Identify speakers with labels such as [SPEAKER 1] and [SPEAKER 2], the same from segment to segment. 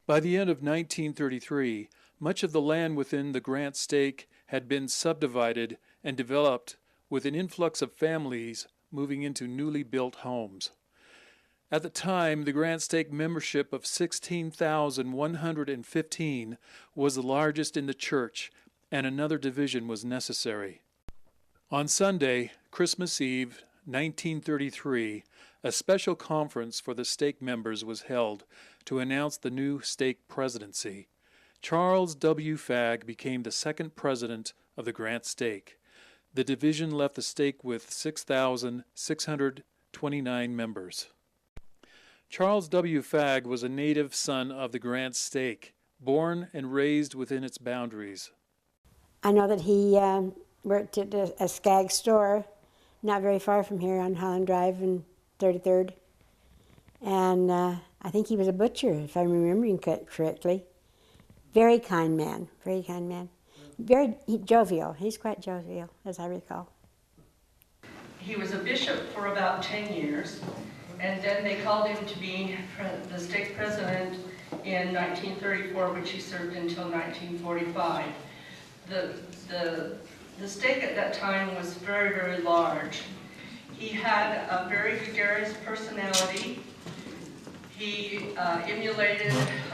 [SPEAKER 1] By the end of 1933, much of the land within the Grant Stake had been subdivided and developed with an influx of families moving into newly built homes. At the time, the Grant Stake membership of 16,115 was the largest in the church, and another division was necessary. On Sunday, Christmas Eve, 1933, a special conference for the stake members was held to announce the new stake presidency. Charles W. Fagg became the second president of the Grant Stake. The division left the stake with 6,629 members. Charles W. Fagg was a native son of the Grant Stake, born and raised within its boundaries.
[SPEAKER 2] I know that he worked at a Skag store not very far from here on Holland Drive and 33rd. And I think he was a butcher, if I'm remembering correctly. Very kind man, very kind man. Very jovial. He's quite jovial, as I recall.
[SPEAKER 3] He was a bishop for about 10 years, and then they called him to be the stake president in 1934, which he served until 1945. The stake at that time was very, very large. He had a very gregarious personality. He emulated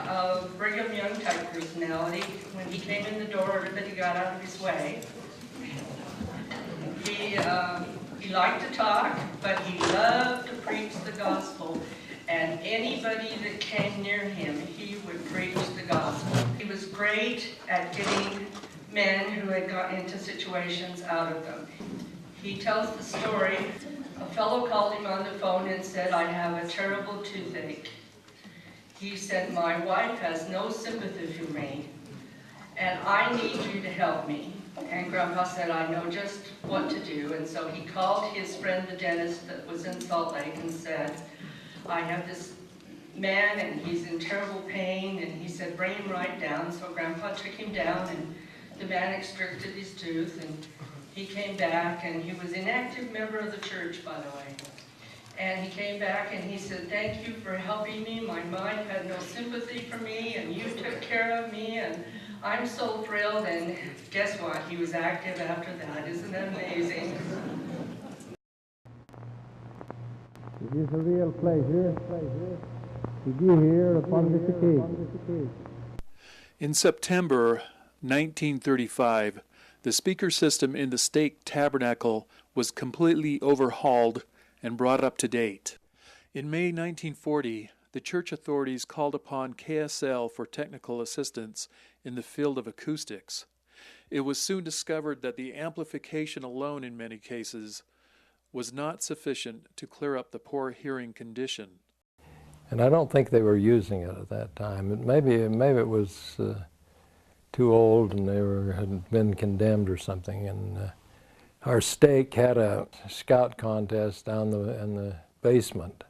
[SPEAKER 3] a Brigham Young type personality. When he came in the door, everybody got out of his way. He liked to talk, but he loved to preach the gospel. And anybody that came near him, he would preach the gospel. He was great at getting men who had gotten into situations out of them. He tells the story. A fellow called him on the phone and said, "I have a terrible toothache." He said, "My wife has no sympathy for me, and I need you to help me." And Grandpa said, "I know just what to do." And so he called his friend, the dentist that was in Salt Lake, and said, "I have this man, and he's in terrible pain." And he said, "Bring him right down." So Grandpa took him down, and the man extracted his tooth, and he came back, and he was an active member of the church, by the way. And he came back and he said, "Thank you for helping me. My wife had no sympathy for me, and you took care of me, and I'm so thrilled." And guess what? He was active after that. Isn't that amazing?
[SPEAKER 4] It is a real pleasure to be here upon this occasion.
[SPEAKER 1] In September 1935, the speaker system in the stake tabernacle was completely overhauled and brought up to date. In May 1940, the church authorities called upon KSL for technical assistance in the field of acoustics. It was soon discovered that the amplification alone in many cases was not sufficient to clear up the poor hearing condition.
[SPEAKER 4] And I don't think they were using it at that time. Maybe it was too old and they had been condemned or something. And our stake had a scout contest down in the basement.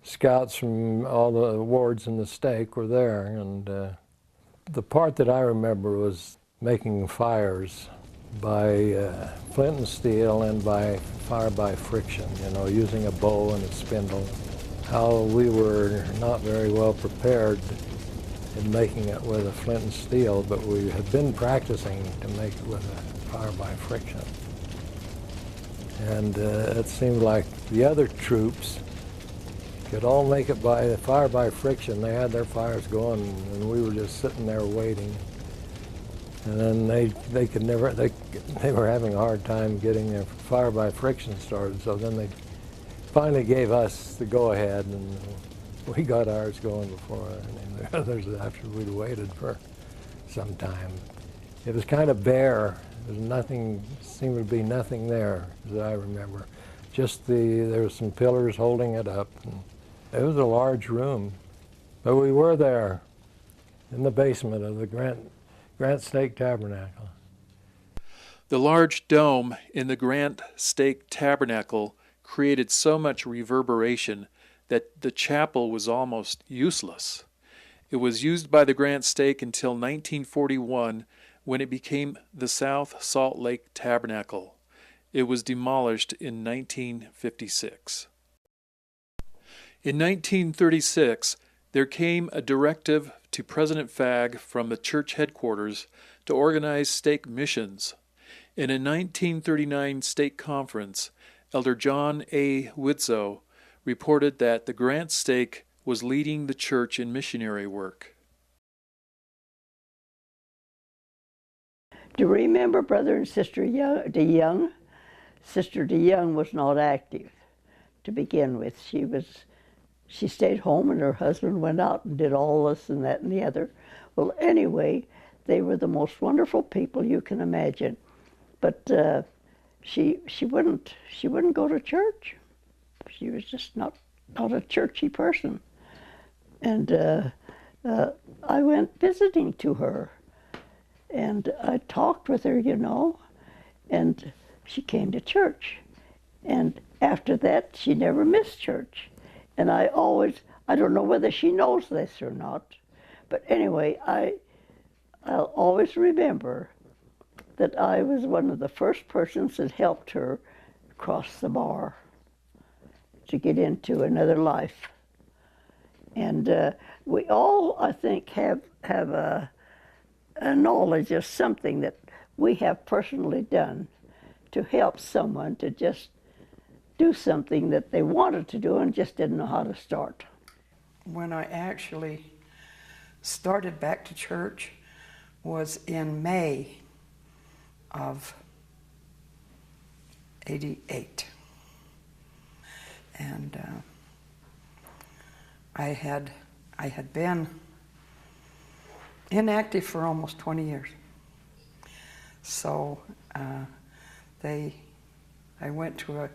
[SPEAKER 4] Scouts from all the wards in the stake were there, and the part that I remember was making fires by flint and steel and by fire by friction, you know, using a bow and a spindle. How we were not very well prepared in making it with a flint and steel, but we had been practicing to make it with a fire by friction. And it seemed like the other troops could all make it by the fire by friction. They had their fires going, and we were just sitting there waiting. And then they could never, they were having a hard time getting their fire by friction started, so then they finally gave us the go-ahead, and we got ours going before any of the others after we'd waited for some time. It was kind of bare. There was nothing, seemed to be nothing there, as I remember. Just there were some pillars holding it up. And it was a large room, but we were there in the basement of the Grant Stake Tabernacle.
[SPEAKER 1] The large dome in the Grant Stake Tabernacle created so much reverberation that the chapel was almost useless. It was used by the Grant Stake until 1941, when it became the South Salt Lake Tabernacle. It was demolished in 1956. In 1936, there came a directive to President Fagg from the church headquarters to organize stake missions. In a 1939 stake conference, Elder John A. Widzow reported that the Grant stake was leading the church in missionary work.
[SPEAKER 5] Do you remember Brother and Sister DeYoung? Sister DeYoung was not active to begin with. She stayed home and her husband went out and did all this and that and the other. Well, anyway, they were the most wonderful people you can imagine. But she wouldn't go to church. She was just not a churchy person. And I went visiting to her. And I talked with her, and she came to church. And after that, she never missed church. And I don't know whether she knows this or not, but anyway, I'll always remember that I was one of the first persons that helped her cross the bar to get into another life. And we all, I think, have a knowledge of something that we have personally done to help someone to just do something that they wanted to do and just didn't know how to start.
[SPEAKER 6] When I actually started back to church was in May of '88. And I had been inactive for almost 20 years. So I went to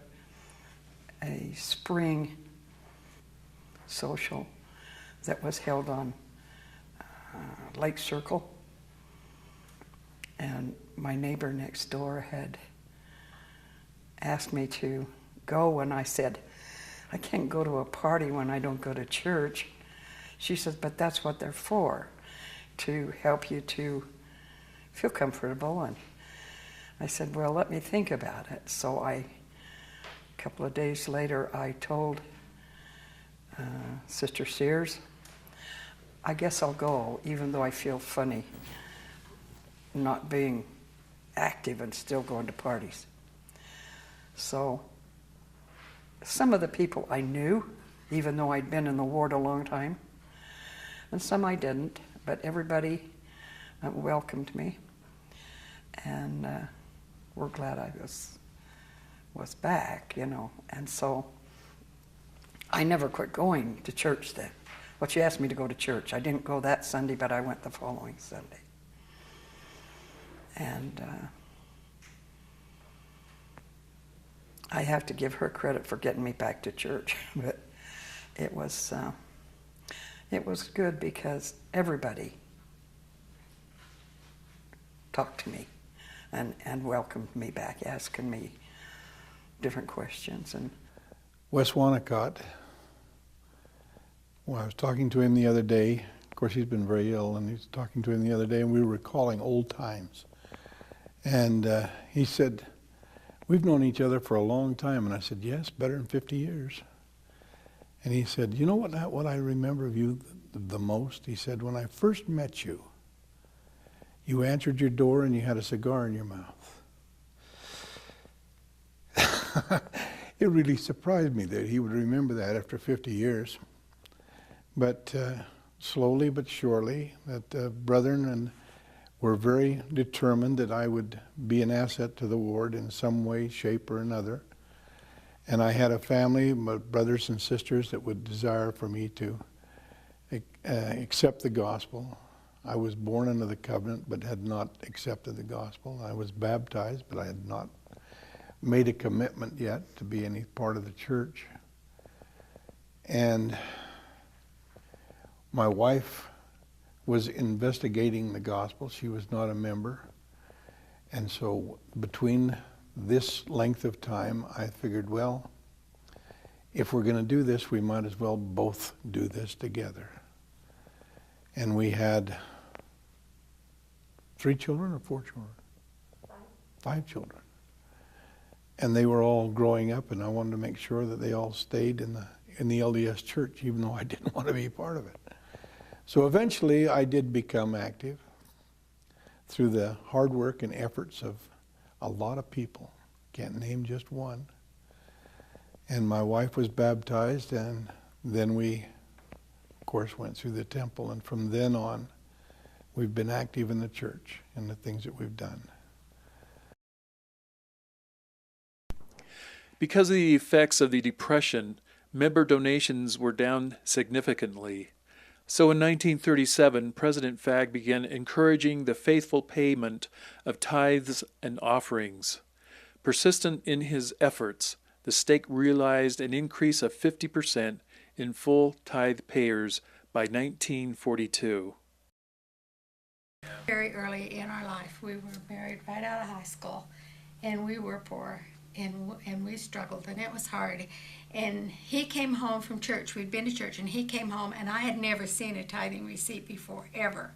[SPEAKER 6] a spring social that was held on Lake Circle. And my neighbor next door had asked me to go, and I said, I can't go to a party when I don't go to church. She said, but that's what they're for, to help you to feel comfortable. And I said, well, let me think about it. So a couple of days later, I told Sister Sears, I guess I'll go, even though I feel funny not being active and still going to parties. So some of the people I knew, even though I'd been in the ward a long time, and some I didn't, but everybody welcomed me, and we're glad I was back, and so I never quit going to church then. Well, she asked me to go to church. I didn't go that Sunday, but I went the following Sunday. And I have to give her credit for getting me back to church, but it was good because everybody talked to me and welcomed me back, asking me different questions. And
[SPEAKER 7] Wes Wanacott, well, I was talking to him the other day. Of course, he's been very ill, and he was talking to him the other day, and we were recalling old times. And he said, we've known each other for a long time. And I said, yes, better than 50 years. And he said, you know what I remember of you the most? He said, when I first met you, you answered your door and you had a cigar in your mouth. It really surprised me that he would remember that after 50 years. But slowly but surely, that brethren were very determined that I would be an asset to the ward in some way, shape, or another. And I had a family, my brothers and sisters, that would desire for me to accept the gospel. I was born under the covenant, but had not accepted the gospel. I was baptized, but I had not made a commitment yet to be any part of the church. And my wife was investigating the gospel. She was not a member. And so between this length of time, I figured, well, if we're going to do this, we might as well both do this together. And we had 3 children or 4 children? 5 children. And they were all growing up, and I wanted to make sure that they all stayed in the LDS church, even though I didn't want to be part of it. So eventually I did become active through the hard work and efforts of a lot of people. Can't name just one. And my wife was baptized, and then we, of course, went through the temple. And from then on, we've been active in the church and the things that we've done.
[SPEAKER 1] Because of the effects of the Depression, member donations were down significantly. So in 1937, President Fagg began encouraging the faithful payment of tithes and offerings. Persistent in his efforts, the stake realized an increase of 50% in full tithe payers by 1942.
[SPEAKER 8] Very early in our life, we were married right out of high school, and we were poor, and we struggled, and it was hard. And he came home from church. We'd been to church, and he came home, and I had never seen a tithing receipt before, ever.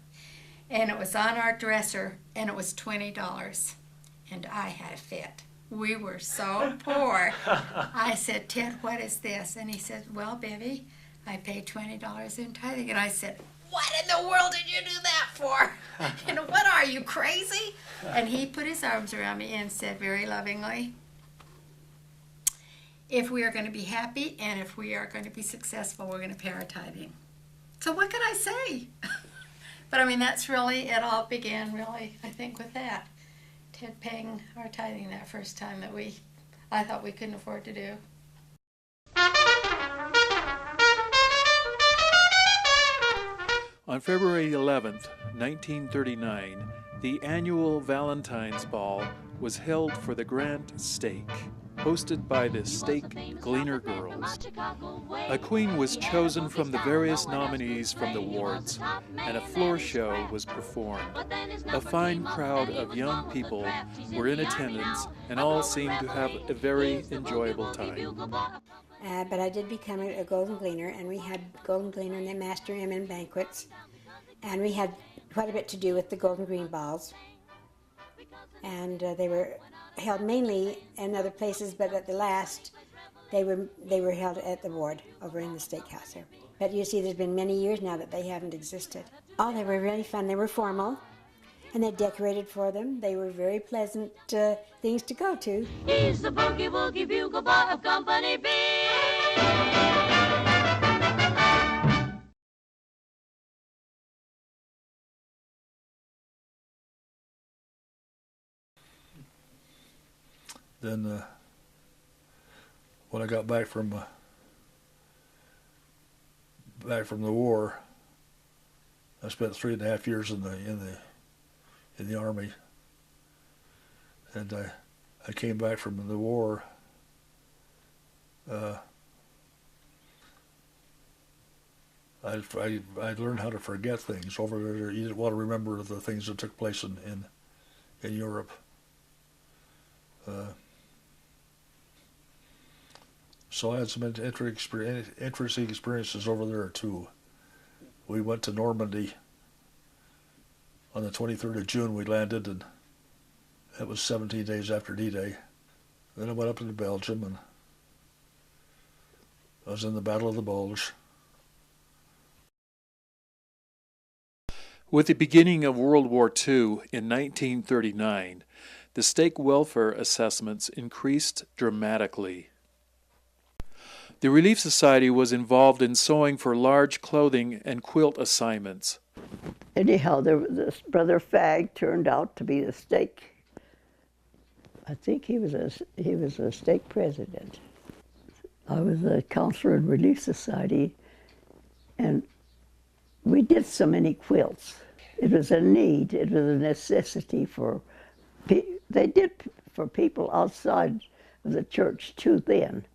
[SPEAKER 8] And it was on our dresser, and it was $20, and I had a fit. We were so poor. I said, Ted, what is this? And he said, well, Bevy, I paid $20 in tithing. And I said, what in the world did you do that for? And what are you, crazy? And he put his arms around me and said very lovingly, if we are going to be happy and if we are going to be successful, we're going to pay our tithing. So what can I say? But I mean, that's really, it all began really, I think, with that. Ted paying our tithing that first time that I thought we couldn't afford to do.
[SPEAKER 1] On February 11th, 1939, the annual Valentine's Ball was held for the Grant Stake, hosted by the Stake Gleaner Girls. A queen was chosen from the various nominees from the wards, and a floor show was performed. A fine crowd of young people were in attendance, and all seemed to have a very enjoyable time.
[SPEAKER 2] But I did become a Golden Gleaner, and we had Golden Gleaner and the Master M banquets, and we had quite a bit to do with the Golden Green Balls. And they were held mainly in other places, but at the last, they were held at the ward over in the steakhouse there. But you see, there's been many years now that they haven't existed. Oh, they were really fun. They were formal, and they decorated for them. They were very pleasant things to go to.
[SPEAKER 9] He's the boogie woogie bugle boy of Company B.
[SPEAKER 10] Then when I got back from the war, I spent 3.5 years in the Army, and I came back from the war. I learned how to forget things over there. You didn't want to remember the things that took place in Europe. So I had some interesting experiences over there too. We went to Normandy on the 23rd of June. We landed, and it was 17 days after D-Day. Then I went up into Belgium, and I was in the Battle of the Bulge.
[SPEAKER 1] With the beginning of World War II in 1939, the stake welfare assessments increased dramatically. The Relief Society was involved in sewing for large clothing and quilt assignments.
[SPEAKER 5] Anyhow, this Brother Fagg turned out to be the stake. I think he was a stake president. I was a counselor in Relief Society, and we did so many quilts. It was a need. It was a necessity for. They did for people outside of the church too then,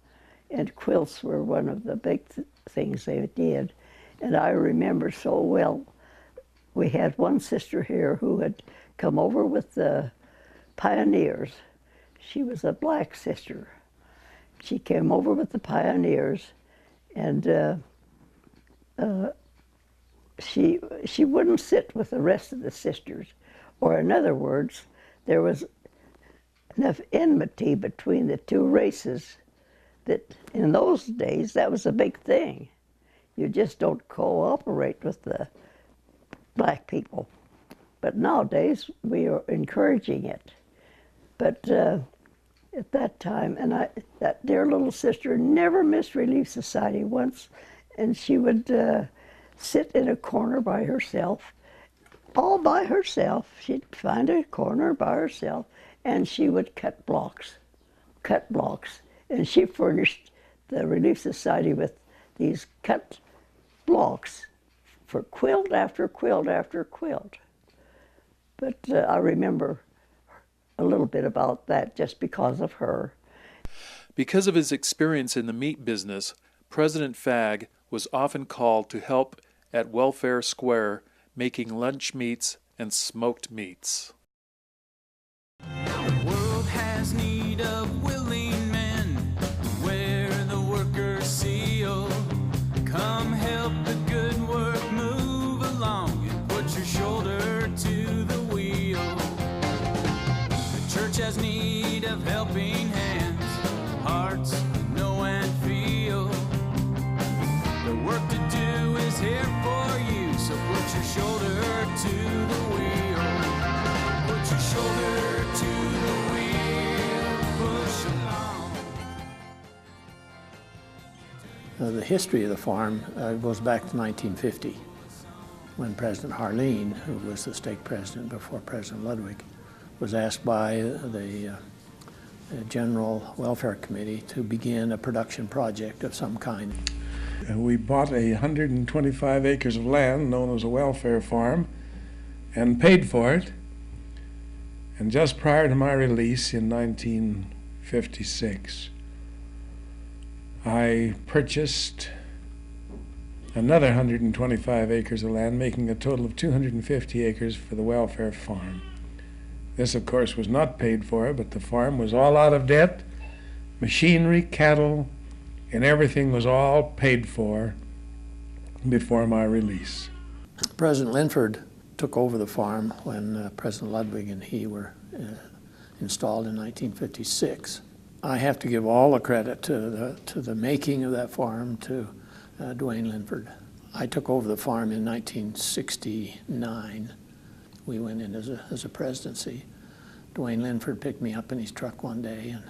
[SPEAKER 5] and quilts were one of the big things they did. And I remember so well, we had one sister here who had come over with the pioneers. She was a black sister. She came over with the pioneers, and she wouldn't sit with the rest of the sisters, or in other words, there was enough enmity between the two races that in those days that was a big thing. You just don't cooperate with the black people. But nowadays, we are encouraging it. But at that time, and that dear little sister never missed Relief Society once, and she would sit in a corner by herself, all by herself. She'd find a corner by herself, and she would cut blocks. And she furnished the Relief Society with these cut blocks for quilt after quilt after quilt. But I remember a little bit about that just because of her.
[SPEAKER 1] Because of his experience in the meat business, President Fagg was often called to help at Welfare Square making lunch meats and smoked meats.
[SPEAKER 11] The world has need of willing men, wear the workers' seal. Come help the good work move along and put your shoulder to the wheel. The church has need of helping hands, hearts know and feel. The work to do is here for you, so put your shoulder to the wheel. Put your shoulder to the wheel, push along.
[SPEAKER 12] The history of the farm goes back to 1950, when President Harleen, who was the stake president before President Ludwig, was asked by the General Welfare Committee to begin a production project of some kind.
[SPEAKER 13] We bought 125 acres of land known as a welfare farm and paid for it. And just prior to my release in 1956, I purchased another 125 acres of land, making a total of 250 acres for the welfare farm. This, of course, was not paid for, but the farm was all out of debt. Machinery, cattle, and everything was all paid for before my release.
[SPEAKER 12] President Linford took over the farm when President Ludwig and he were installed in 1956. I have to give all the credit to the making of that farm to Dwayne Linford. I took over the farm in 1969. We went in as a presidency. Dwayne Linford picked me up in his truck one day and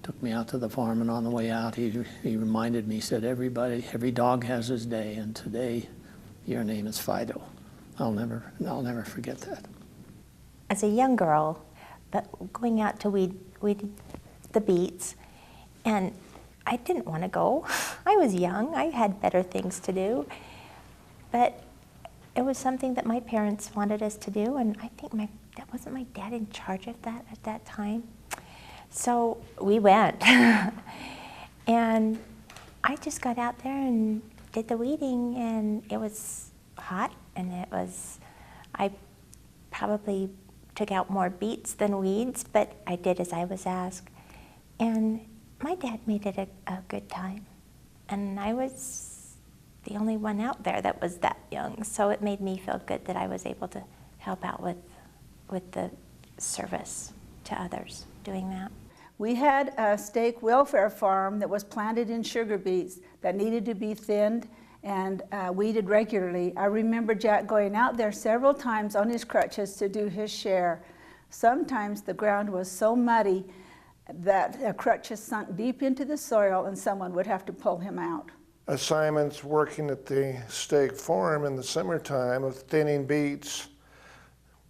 [SPEAKER 12] took me out to the farm, and on the way out he reminded me, he said, every dog has his day, and today your name is Fido. I'll never forget that.
[SPEAKER 14] As a young girl, but going out to weed the beets, and I didn't want to go. I was young, I had better things to do, but it was something that my parents wanted us to do, and I think wasn't my dad in charge of that at that time? So we went, and I just got out there and did the weeding, and it was hot, and I probably took out more beets than weeds, but I did as I was asked. And my dad made it a good time, and I was the only one out there that was that young, so it made me feel good that I was able to help out with the service to others doing that.
[SPEAKER 15] We had a stake welfare farm that was planted in sugar beets that needed to be thinned and weeded regularly. I remember Jack going out there several times on his crutches to do his share. Sometimes the ground was so muddy that the crutches sunk deep into the soil and someone would have to pull him out.
[SPEAKER 16] Assignments working at the stake farm in the summertime of thinning beets,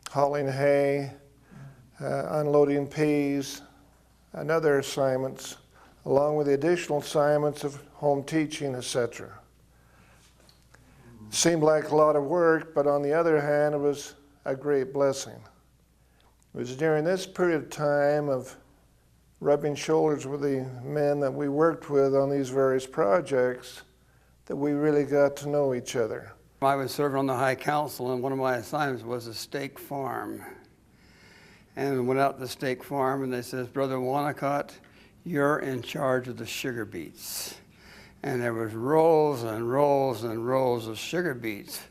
[SPEAKER 16] hauling hay, unloading peas, and other assignments, along with the additional assignments of home teaching, etc. Seemed like a lot of work, but on the other hand, it was a great blessing. It was during this period of time of rubbing shoulders with the men that we worked with on these various projects that we really got to know each other.
[SPEAKER 17] I was serving on the High Council, and one of my assignments was a stake farm. And we went out to the stake farm, and they says, Brother Wanacott, you're in charge of the sugar beets. And there was rows and rows and rows of sugar beets,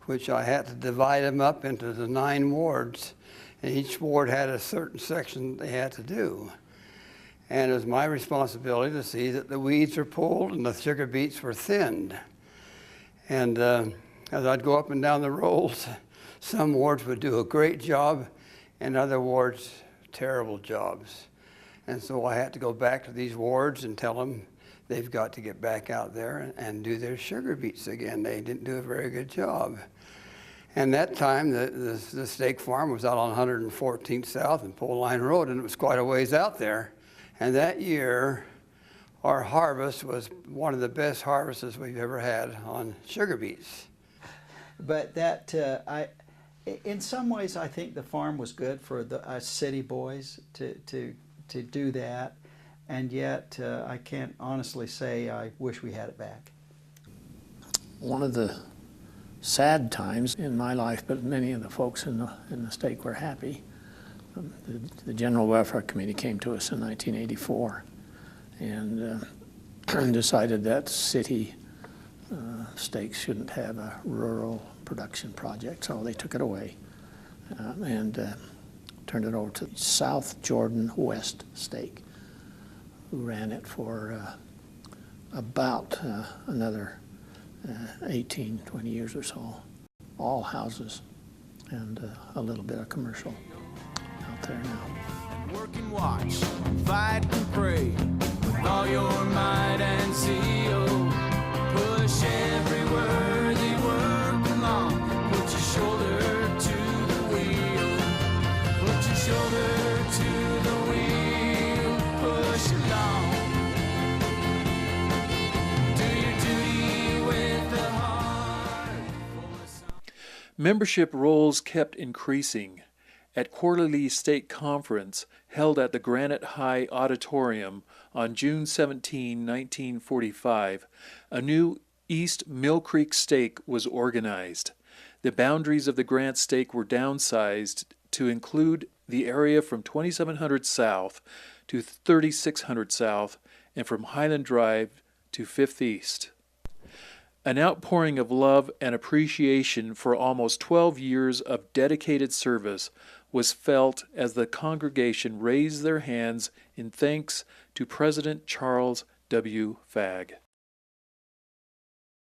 [SPEAKER 17] which I had to divide them up into the 9 wards. And each ward had a certain section they had to do. And it was my responsibility to see that the weeds were pulled and the sugar beets were thinned. And as I'd go up and down the rolls, Some wards would do a great job, and other wards, terrible jobs. And so I had to go back to these wards and tell them they've got to get back out there and do their sugar beets again. They didn't do a very good job. And that time, the steak farm was out on 114th South and Pole Line Road, and it was quite a ways out there. And that year, our harvest was one of the best harvests we've ever had on sugar beets.
[SPEAKER 18] But that, in some ways, I think the farm was good for us city boys to do that. And yet, I can't honestly say I wish we had it back.
[SPEAKER 12] One of the sad times in my life, but many of the folks in the stake were happy. The General Welfare Committee came to us in 1984 and decided that city stakes shouldn't have a rural production project, so they took it away and turned it over to South Jordan West Stake, who ran it for about another 18, 20 years or so. All houses and a little bit of commercial out there now.
[SPEAKER 11] Work and watch, fight and pray with all your might and zeal. Push every worthy work along. Put your shoulder to the wheel. Put your shoulder to the wheel. Push along.
[SPEAKER 1] Membership rolls kept increasing. At quarterly stake conference held at the Granite High Auditorium on June 17, 1945, a new East Mill Creek stake was organized. The boundaries of the Grant stake were downsized to include the area from 2700 South to 3600 South and from Highland Drive to 5th East. An outpouring of love and appreciation for almost 12 years of dedicated service was felt as the congregation raised their hands in thanks to President Charles W. Fagg.